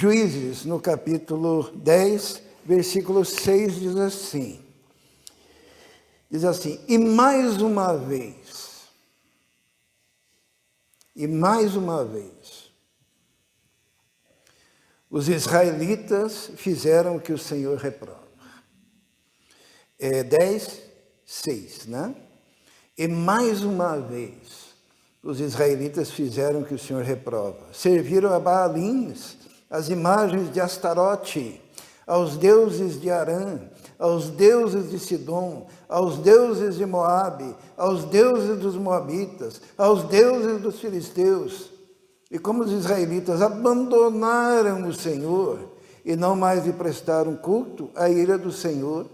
Juízes, no capítulo 10, versículo 6, diz assim, e mais uma vez, os israelitas fizeram o que o Senhor reprova. 10, 6, né? E mais uma vez, os israelitas fizeram o que o Senhor reprova. Serviram a Baalins, as imagens de Astarote, aos deuses de Arã, aos deuses de Sidom, aos deuses de Moabe, aos deuses dos Moabitas, aos deuses dos filisteus. E como os israelitas abandonaram o Senhor e não mais lhe prestaram culto, a ira do Senhor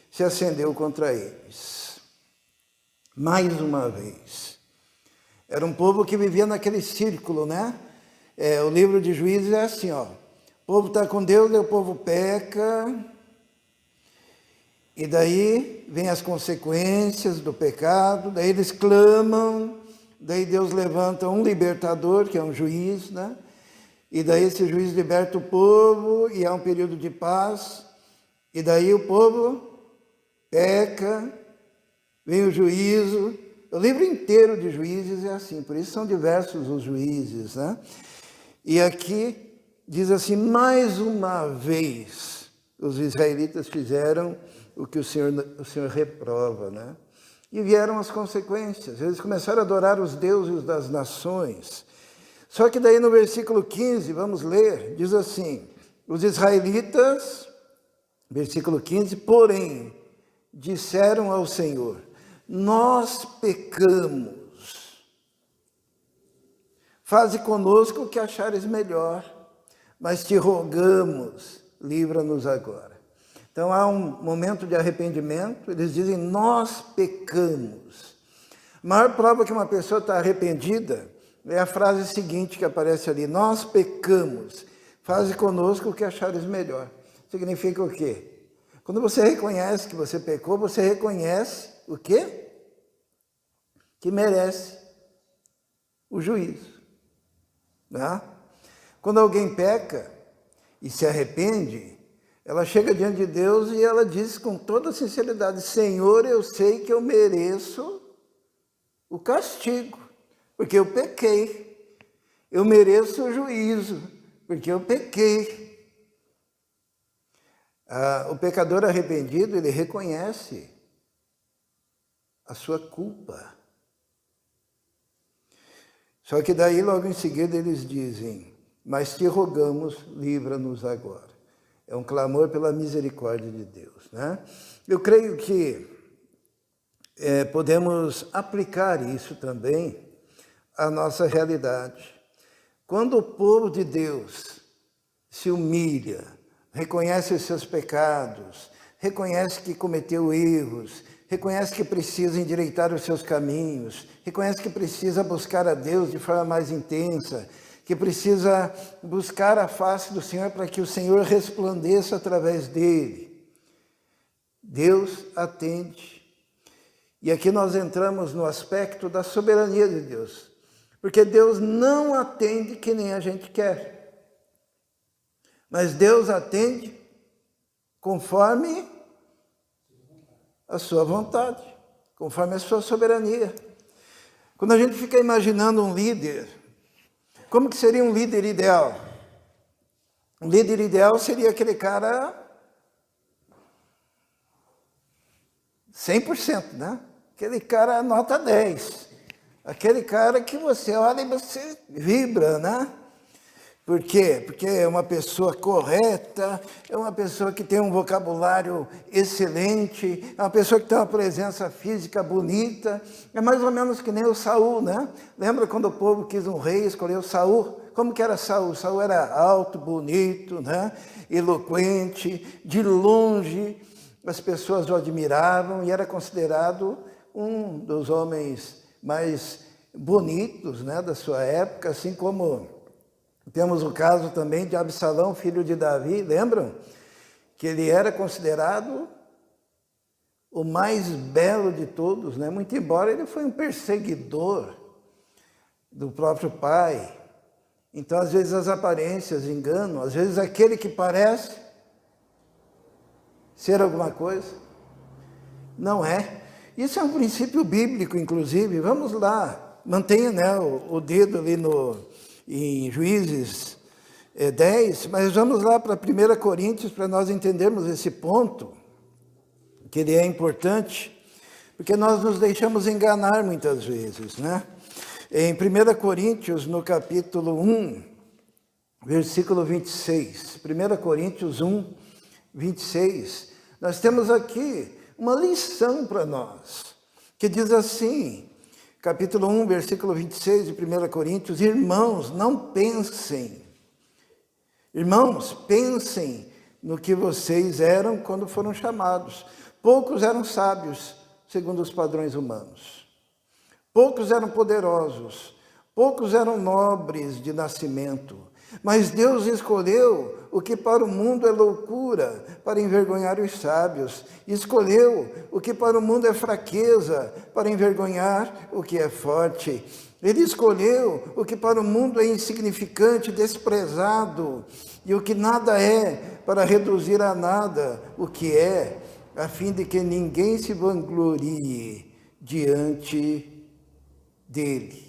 se acendeu contra eles. Mais uma vez. Era um povo que vivia naquele círculo, né? O livro de Juízes é assim, ó. O povo está com Deus, e o povo peca. E daí vem as consequências do pecado, daí eles clamam, daí Deus levanta um libertador, que é um juiz, né? E daí esse juiz liberta o povo e há um período de paz. E daí o povo peca, vem o juízo. O livro inteiro de Juízes é assim, por isso são diversos os juízes, né? E aqui diz assim, mais uma vez, os israelitas fizeram o que o Senhor reprova, né? E vieram as consequências, eles começaram a adorar os deuses das nações. Só que daí no versículo 15, vamos ler, diz assim, os israelitas, versículo 15, porém, disseram ao Senhor, nós pecamos, faze conosco o que achares melhor, mas te rogamos, livra-nos agora. Então há um momento de arrependimento, eles dizem, nós pecamos. A maior prova que uma pessoa está arrependida é a frase seguinte que aparece ali, nós pecamos, faze conosco o que achares melhor. Significa o quê? Quando você reconhece que você pecou, você reconhece o quê? Que merece o juízo. Né? Quando alguém peca e se arrepende, ela chega diante de Deus e ela diz com toda sinceridade, Senhor, eu sei que eu mereço o castigo, porque eu pequei. Eu mereço o juízo, porque eu pequei. O pecador arrependido, ele reconhece a sua culpa. Só que daí, logo em seguida, eles dizem, mas te rogamos, livra-nos agora. É um clamor pela misericórdia de Deus, né? Eu creio que podemos aplicar isso também à nossa realidade. Quando o povo de Deus se humilha, reconhece os seus pecados, reconhece que cometeu erros, reconhece que precisa endireitar os seus caminhos, reconhece que precisa buscar a Deus de forma mais intensa, que precisa buscar a face do Senhor para que o Senhor resplandeça através dele. Deus atende. E aqui nós entramos no aspecto da soberania de Deus, porque Deus não atende que nem a gente quer. Mas Deus atende conforme a sua vontade, conforme a sua soberania. Quando a gente fica imaginando um líder, como que seria um líder ideal? Um líder ideal seria aquele cara 100%, né? Aquele cara nota 10. Aquele cara que você olha e você vibra, né? Por quê? Porque é uma pessoa correta, é uma pessoa que tem um vocabulário excelente, é uma pessoa que tem uma presença física bonita. É mais ou menos que nem o Saul, né? Lembra quando o povo quis um rei, escolheu Saul? Como que era Saul? Saul era alto, bonito, né? Eloquente, de longe as pessoas o admiravam e era considerado um dos homens mais bonitos, né, da sua época, assim como temos o caso também de Absalão, filho de Davi, lembram? Que ele era considerado o mais belo de todos, né? Muito embora ele foi um perseguidor do próprio pai. Então, às vezes, as aparências enganam, às vezes aquele que parece ser alguma coisa, não é. Isso é um princípio bíblico, inclusive. Vamos lá, mantenha, né, o dedo ali em Juízes 10, mas vamos lá para 1 Coríntios para nós entendermos esse ponto, que ele é importante, porque nós nos deixamos enganar muitas vezes, né? Em 1 Coríntios, no capítulo 1, versículo 26, 1 Coríntios 1, 26, nós temos aqui uma lição para nós, que diz assim, capítulo 1, versículo 26 de 1 Coríntios, irmãos, pensem no que vocês eram quando foram chamados. Poucos eram sábios, segundo os padrões humanos. Poucos eram poderosos, poucos eram nobres de nascimento. Mas Deus escolheu o que para o mundo é loucura, para envergonhar os sábios. Escolheu o que para o mundo é fraqueza, para envergonhar o que é forte. Ele escolheu o que para o mundo é insignificante, desprezado, e o que nada é, para reduzir a nada o que é, a fim de que ninguém se vanglorie diante dele.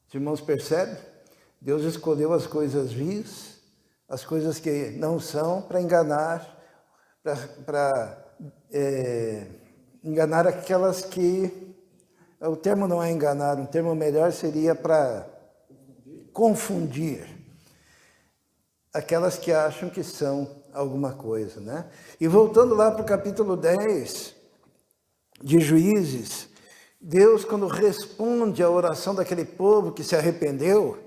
Os irmãos percebem? Deus escolheu as coisas vis, as coisas que não são, para enganar, enganar aquelas que... O termo não é enganar, um termo melhor seria para confundir aquelas que acham que são alguma coisa, né? E voltando lá para o capítulo 10 de Juízes, Deus, quando responde à oração daquele povo que se arrependeu,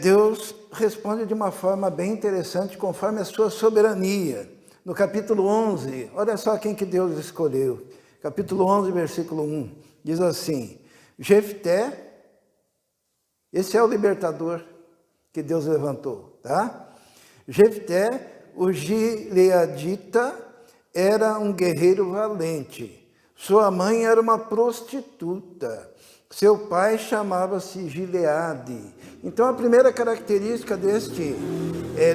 Deus responde de uma forma bem interessante, conforme a sua soberania. No capítulo 11, olha só quem que Deus escolheu. Capítulo 11, versículo 1, diz assim, Jefté, esse é o libertador que Deus levantou, tá? Jefté, o gileadita, era um guerreiro valente. Sua mãe era uma prostituta. Seu pai chamava-se Gileade. Então, a primeira característica deste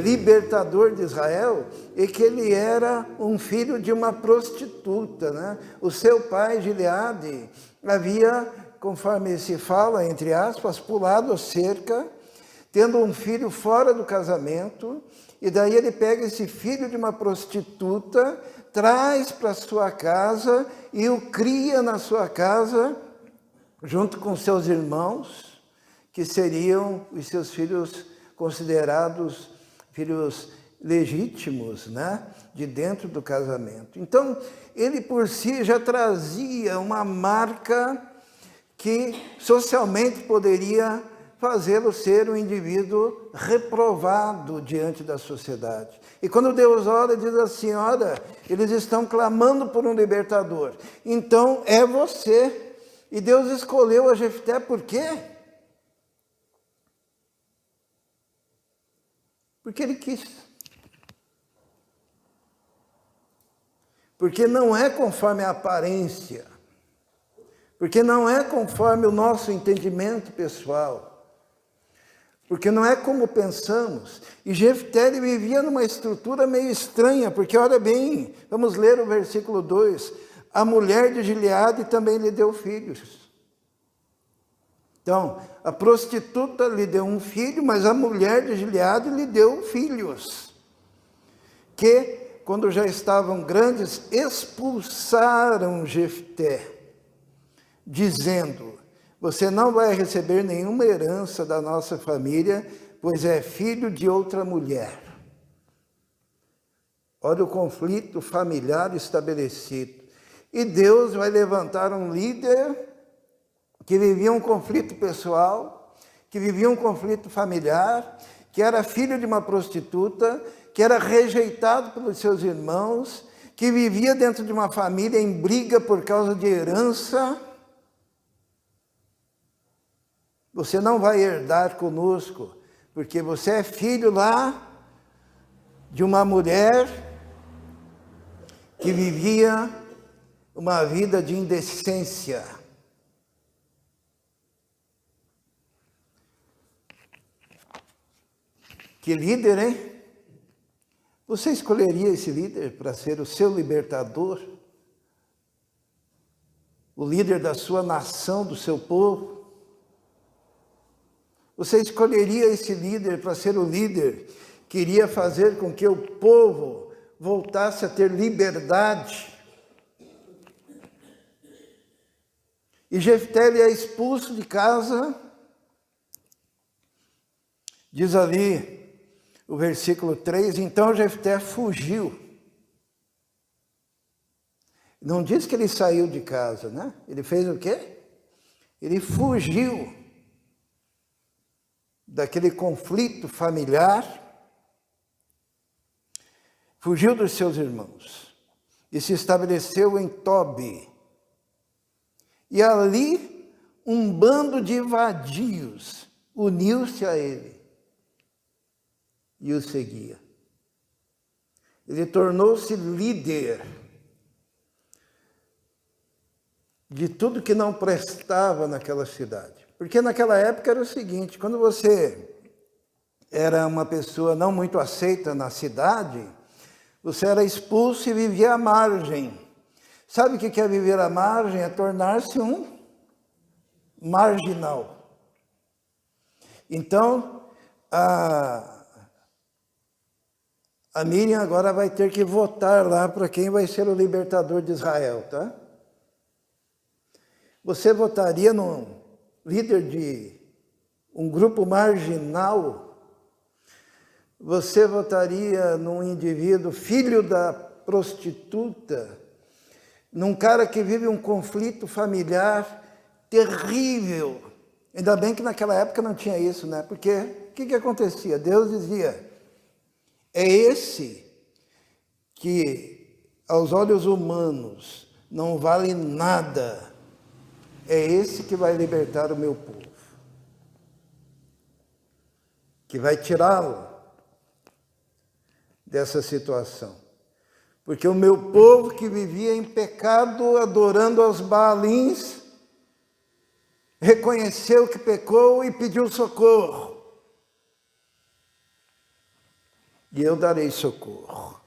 libertador de Israel é que ele era um filho de uma prostituta, né? O seu pai, Gileade, havia, conforme se fala, entre aspas, pulado a cerca, tendo um filho fora do casamento, e daí ele pega esse filho de uma prostituta, traz para sua casa e o cria na sua casa, junto com seus irmãos, que seriam os seus filhos considerados filhos legítimos, né? De dentro do casamento. Então, ele por si já trazia uma marca que socialmente poderia fazê-lo ser um indivíduo reprovado diante da sociedade. E quando Deus ora, diz assim, olha, eles estão clamando por um libertador. Então, é você. E Deus escolheu a Jefté por quê? Porque ele quis. Porque não é conforme a aparência. Porque não é conforme o nosso entendimento pessoal. Porque não é como pensamos. E Jefté ele vivia numa estrutura meio estranha, porque olha bem, vamos ler o versículo 2. A mulher de Gileade também lhe deu filhos. Então, a prostituta lhe deu um filho, mas a mulher de Gileade lhe deu filhos. Que, quando já estavam grandes, expulsaram Jefté, dizendo, você não vai receber nenhuma herança da nossa família, pois é filho de outra mulher. Olha o conflito familiar estabelecido. E Deus vai levantar um líder que vivia um conflito pessoal, que vivia um conflito familiar, que era filho de uma prostituta, que era rejeitado pelos seus irmãos, que vivia dentro de uma família em briga por causa de herança. Você não vai herdar conosco, porque você é filho lá de uma mulher que vivia uma vida de indecência. Que líder, hein? Você escolheria esse líder para ser o seu libertador? O líder da sua nação, do seu povo? Você escolheria esse líder para ser o líder que iria fazer com que o povo voltasse a ter liberdade? E Jefté ele é expulso de casa. Diz ali o versículo 3, então Jefté fugiu. Não diz que ele saiu de casa, né? Ele fez o quê? Ele fugiu daquele conflito familiar, fugiu dos seus irmãos e se estabeleceu em Tobi. E ali um bando de vadios uniu-se a ele e o seguia. Ele tornou-se líder de tudo que não prestava naquela cidade. Porque naquela época era o seguinte, quando você era uma pessoa não muito aceita na cidade, você era expulso e vivia à margem. Sabe o que é viver à margem? É tornar-se um marginal. Então, a Miriam agora vai ter que votar lá para quem vai ser o libertador de Israel, tá? Você votaria num líder de um grupo marginal? Você votaria num indivíduo filho da prostituta? Num cara que vive um conflito familiar terrível? Ainda bem que naquela época não tinha isso, né? Porque o que acontecia? Deus dizia, é esse que aos olhos humanos não vale nada, é esse que vai libertar o meu povo, que vai tirá-lo dessa situação. Porque o meu povo que vivia em pecado, adorando aos Baalins, reconheceu que pecou e pediu socorro. E eu darei socorro.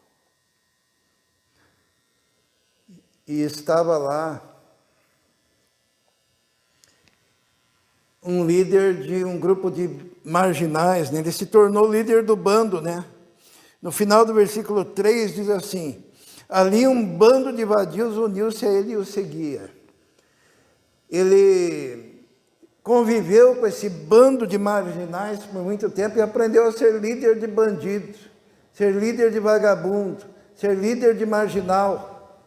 E estava lá um líder de um grupo de marginais, né? Ele se tornou líder do bando, né? No final do versículo 3 diz assim, ali um bando de vadios uniu-se a ele e o seguia. Ele conviveu com esse bando de marginais por muito tempo e aprendeu a ser líder de bandidos, ser líder de vagabundo, ser líder de marginal.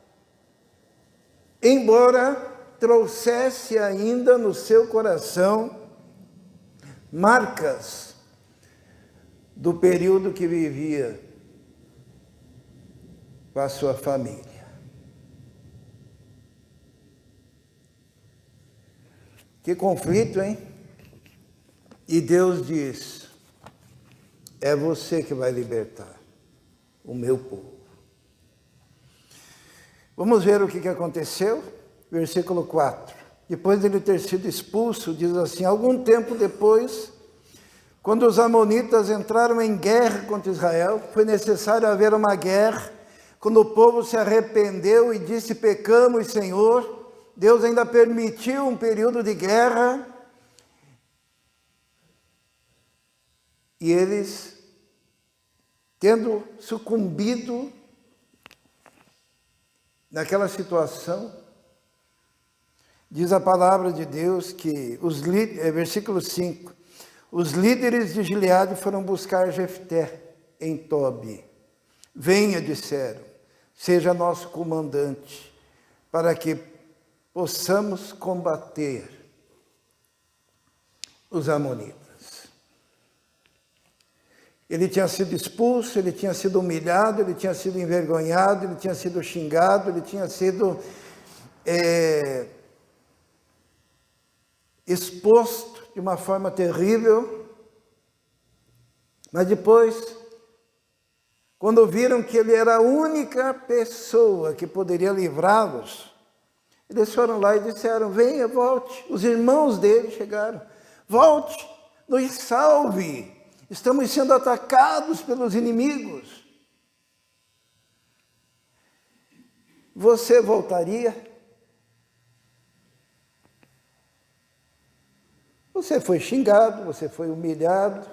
Embora trouxesse ainda no seu coração marcas do período que vivia com a sua família. Que conflito, hein? E Deus diz, é você que vai libertar o meu povo. Vamos ver o que aconteceu? Versículo 4. Depois de ele ter sido expulso, diz assim, algum tempo depois, quando os amonitas entraram em guerra contra Israel, foi necessário haver uma guerra. Quando o povo se arrependeu e disse, pecamos, Senhor, Deus ainda permitiu um período de guerra. E eles, tendo sucumbido naquela situação, diz a palavra de Deus que, versículo 5, os líderes de Gileade foram buscar Jefté em Tobi. Venha, disseram, seja nosso comandante, para que possamos combater os amonitas. Ele tinha sido expulso, ele tinha sido humilhado, ele tinha sido envergonhado, ele tinha sido xingado, ele tinha sido exposto de uma forma terrível. Mas depois, quando viram que ele era a única pessoa que poderia livrá-los, eles foram lá e disseram, venha, volte. Os irmãos dele chegaram, volte, nos salve. Estamos sendo atacados pelos inimigos. Você voltaria? Você foi xingado, você foi humilhado,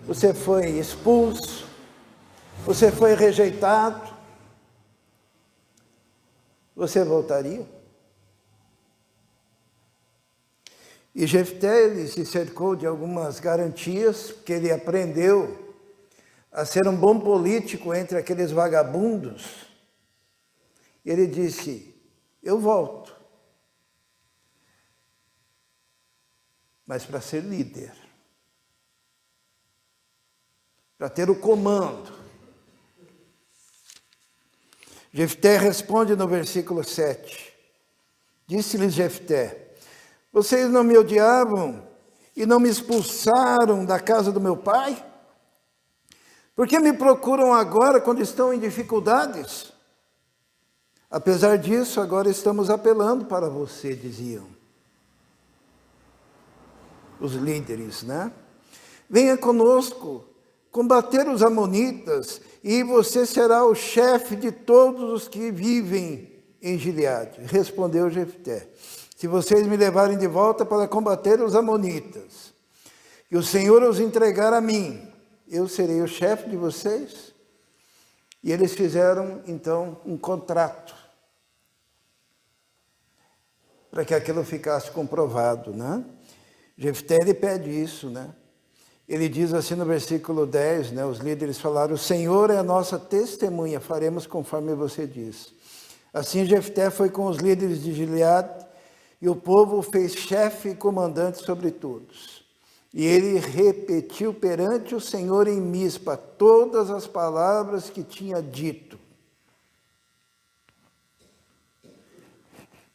você foi expulso, você foi rejeitado. Você voltaria? E Jefté, ele se cercou de algumas garantias, que ele aprendeu a ser um bom político entre aqueles vagabundos. E ele disse, eu volto, mas para ser líder, para ter o comando. Jefté responde no versículo 7. Disse-lhes Jefté, vocês não me odiavam e não me expulsaram da casa do meu pai? Por que me procuram agora quando estão em dificuldades? Apesar disso, agora estamos apelando para você, diziam os líderes, né? Venha conosco combater os amonitas e você será o chefe de todos os que vivem em Gileade. Respondeu Jefté, se vocês me levarem de volta para combater os amonitas, e o Senhor os entregar a mim, eu serei o chefe de vocês? E eles fizeram, então, um contrato, para que aquilo ficasse comprovado, né? Jefté, ele pede isso, né? Ele diz assim no versículo 10, né? Os líderes falaram, o Senhor é a nossa testemunha, faremos conforme você diz. Assim Jefté foi com os líderes de Gileade, e o povo o fez chefe e comandante sobre todos. E ele repetiu perante o Senhor em Mispa todas as palavras que tinha dito.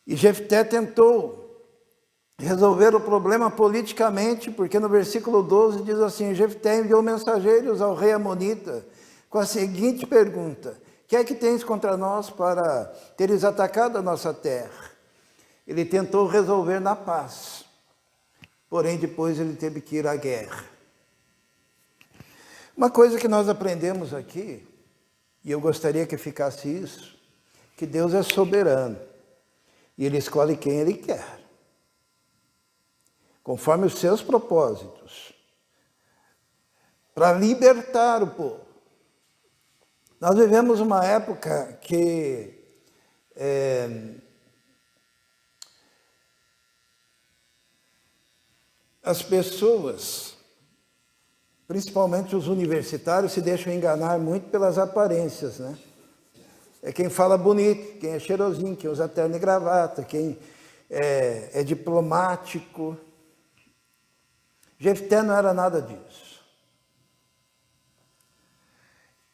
E Jefté tentou resolver o problema politicamente, porque no versículo 12 diz assim, Jefté enviou mensageiros ao rei Amonita com a seguinte pergunta, que é que tens contra nós para teres atacado a nossa terra? Ele tentou resolver na paz, porém depois ele teve que ir à guerra. Uma coisa que nós aprendemos aqui, e eu gostaria que ficasse isso, que Deus é soberano, e Ele escolhe quem Ele quer, conforme os seus propósitos, para libertar o povo. Nós vivemos uma época que as pessoas, principalmente os universitários, se deixam enganar muito pelas aparências, né? É quem fala bonito, quem é cheirosinho, quem usa terno e gravata, quem é diplomático. Jefté não era nada disso.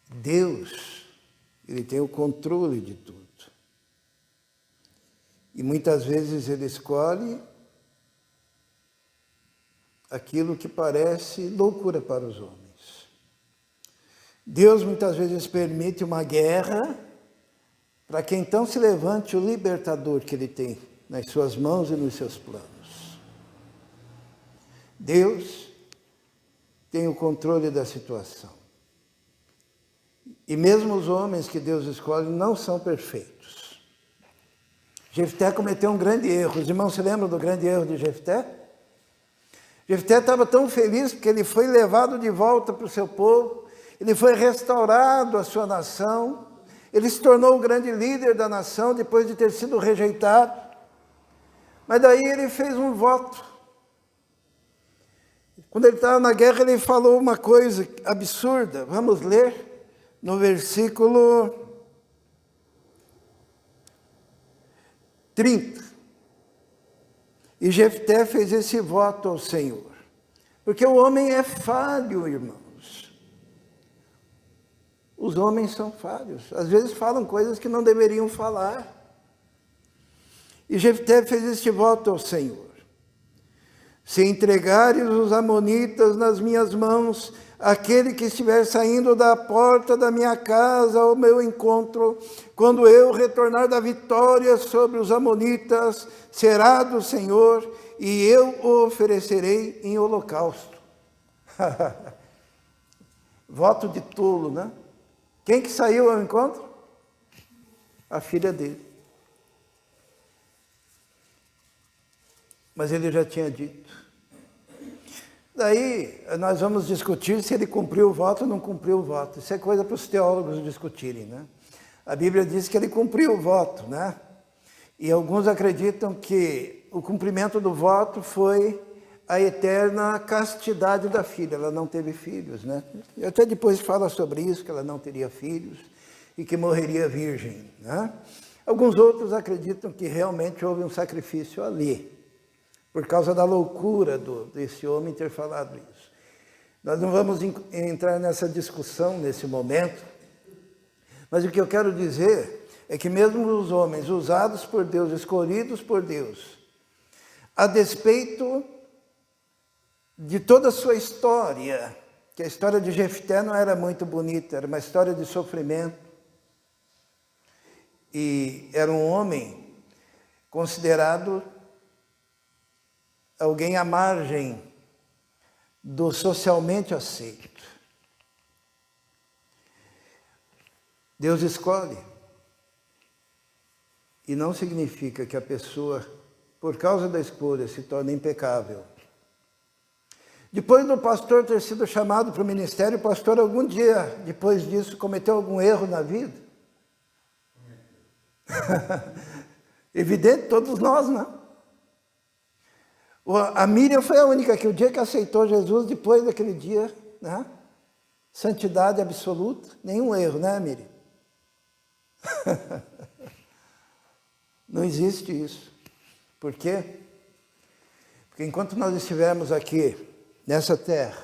Deus, Ele tem o controle de tudo. E muitas vezes Ele escolhe aquilo que parece loucura para os homens. Deus muitas vezes permite uma guerra para que então se levante o libertador que Ele tem nas suas mãos e nos seus planos. Deus tem o controle da situação. E mesmo os homens que Deus escolhe não são perfeitos. Jefté cometeu um grande erro. Os irmãos se lembram do grande erro de Jefté? Jefté estava tão feliz porque ele foi levado de volta para o seu povo, ele foi restaurado à sua nação, ele se tornou o grande líder da nação depois de ter sido rejeitado. Mas daí ele fez um voto. Quando ele estava na guerra, ele falou uma coisa absurda. Vamos ler no versículo 30. E Jefté fez esse voto ao Senhor. Porque o homem é falho, irmãos. Os homens são falhos. Às vezes falam coisas que não deveriam falar. E Jefté fez este voto ao Senhor. Se entregares os amonitas nas minhas mãos, aquele que estiver saindo da porta da minha casa ao meu encontro, quando eu retornar da vitória sobre os amonitas, será do Senhor, e eu o oferecerei em holocausto. Voto de tolo, né? Quem que saiu ao encontro? A filha dele. Mas ele já tinha dito. Daí nós vamos discutir se ele cumpriu o voto ou não cumpriu o voto. Isso é coisa para os teólogos discutirem, né? A Bíblia diz que ele cumpriu o voto, né? E alguns acreditam que o cumprimento do voto foi a eterna castidade da filha. Ela não teve filhos, né? E até depois fala sobre isso, que ela não teria filhos e que morreria virgem, né? Alguns outros acreditam que realmente houve um sacrifício ali, por causa da loucura desse homem ter falado isso. Nós não vamos entrar nessa discussão nesse momento, mas o que eu quero dizer é que mesmo os homens usados por Deus, escolhidos por Deus, a despeito de toda a sua história, que a história de Jefté não era muito bonita, era uma história de sofrimento, e era um homem considerado alguém à margem do socialmente aceito. Deus escolhe. E não significa que a pessoa, por causa da escolha, se torne impecável. Depois do pastor ter sido chamado para o ministério, o pastor algum dia, depois disso, cometeu algum erro na vida? Evidente, todos nós, né? A Miriam foi a única que o dia que aceitou Jesus, depois daquele dia, né? Santidade absoluta, nenhum erro, né, Miriam? Não existe isso. Por quê? Porque enquanto nós estivermos aqui, nessa terra,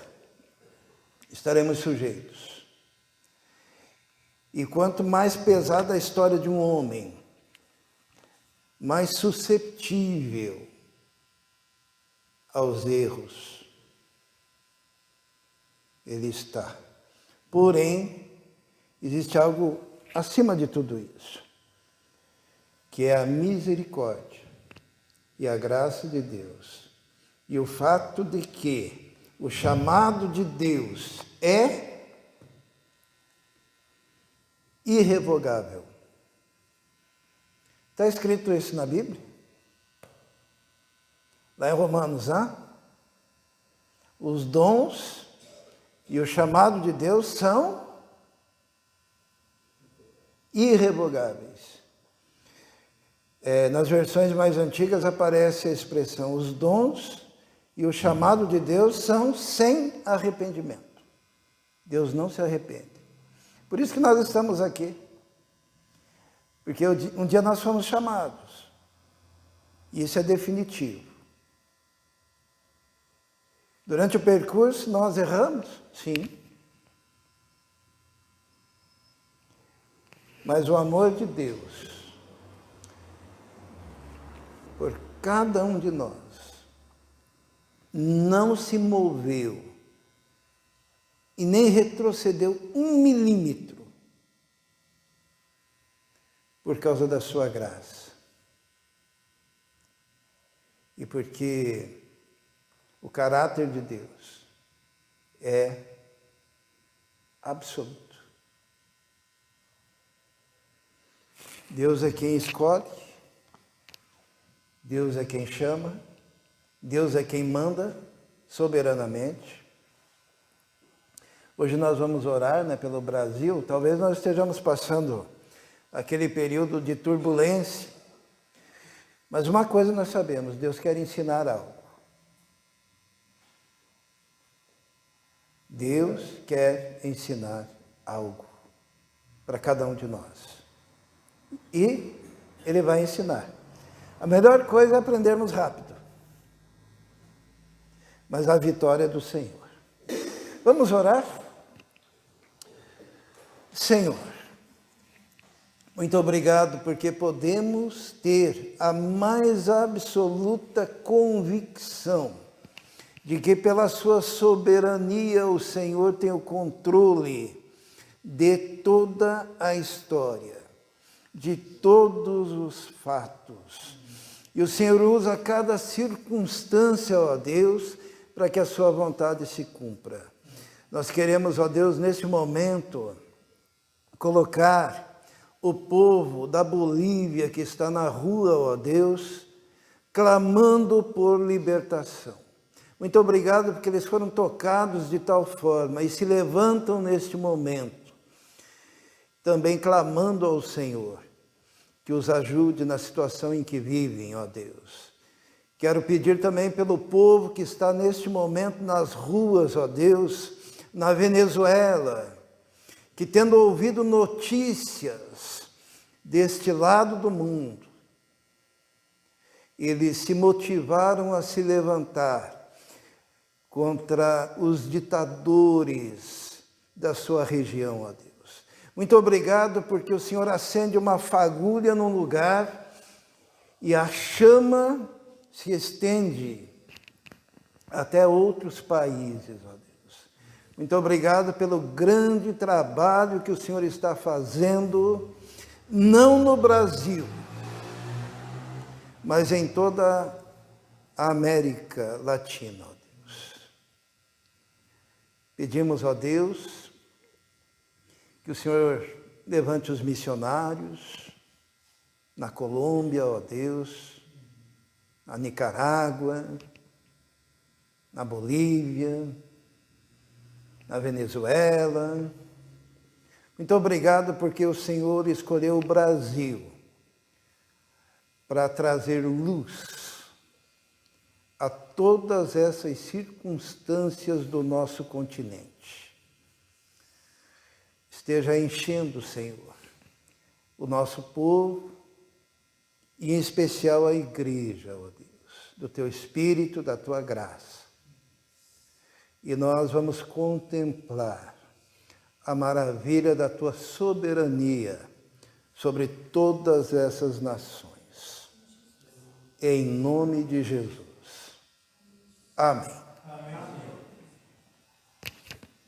estaremos sujeitos. E quanto mais pesada a história de um homem, mais susceptível aos erros ele está. Porém, existe algo acima de tudo isso, que é a misericórdia e a graça de Deus. E o fato de que o chamado de Deus é irrevogável. Está escrito isso na Bíblia? Lá em Romanos, os dons e o chamado de Deus são irrevogáveis. Nas versões mais antigas aparece a expressão: os dons e o chamado de Deus são sem arrependimento. Deus não se arrepende. Por isso que nós estamos aqui. Porque um dia nós fomos chamados. E isso é definitivo. Durante o percurso nós erramos? Sim. Mas o amor de Deus por cada um de nós não se moveu e nem retrocedeu 1 milímetro por causa da sua graça. E porque o caráter de Deus é absoluto. Deus é quem escolhe, Deus é quem chama, Deus é quem manda soberanamente. Hoje nós vamos orar, pelo Brasil. Talvez nós estejamos passando aquele período de turbulência. Mas uma coisa nós sabemos, Deus quer ensinar algo. Deus quer ensinar algo para cada um de nós. E Ele vai ensinar. A melhor coisa é aprendermos rápido. Mas a vitória é do Senhor. Vamos orar? Senhor, muito obrigado porque podemos ter a mais absoluta convicção de que pela sua soberania o Senhor tem o controle de toda a história, de todos os fatos. E o Senhor usa cada circunstância, ó Deus, para que a sua vontade se cumpra. Nós queremos, ó Deus, nesse momento, colocar o povo da Bolívia que está na rua, ó Deus, clamando por libertação. Muito obrigado porque eles foram tocados de tal forma e se levantam neste momento, também clamando ao Senhor, que os ajude na situação em que vivem, ó Deus. Quero pedir também pelo povo que está neste momento nas ruas, ó Deus, na Venezuela, que tendo ouvido notícias deste lado do mundo, eles se motivaram a se levantar contra os ditadores da sua região, ó Deus. Muito obrigado porque o Senhor acende uma fagulha num lugar e a chama se estende até outros países, ó Deus. Muito obrigado pelo grande trabalho que o Senhor está fazendo, não no Brasil, mas em toda a América Latina, ó Deus. Pedimos, ó Deus, que o Senhor levante os missionários na Colômbia, ó Deus, na Nicarágua, na Bolívia, na Venezuela. Muito obrigado porque o Senhor escolheu o Brasil para trazer luz a todas essas circunstâncias do nosso continente. Esteja enchendo, Senhor, o nosso povo e em especial a igreja, ó Deus, do Teu Espírito, da Tua graça. E nós vamos contemplar a maravilha da Tua soberania sobre todas essas nações. Em nome de Jesus. Amém.